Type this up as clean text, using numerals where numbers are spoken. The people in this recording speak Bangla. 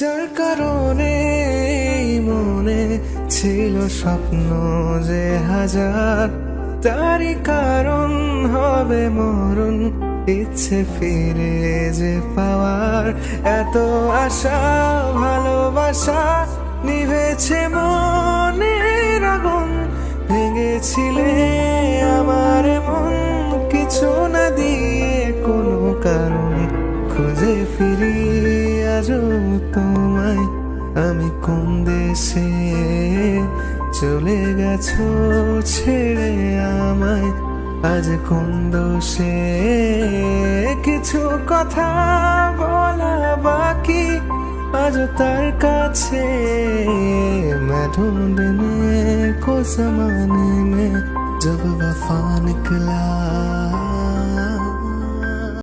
যার কারণে এই মনে ছিল স্বপ্ন যে হাজার, তারই কারণ হবে মরণ, ইচ্ছে ফিরে যে পাওয়ার। এত আশা ভালোবাসা নিভেছে মনের আগুন, ভেঙেছিলে আমার মন কিছু না দিয়ে কোনো কারণ। খুঁজে ফিরি আজও তোমায়, আমি কোন দেশে, চলে গেছো ছেড়ে আমায় আজ কোন দোষে। কিছু কথা বলা বাকি আজ তার কাছে, मैं ढूंढने को जमाने में जब वफा निकला।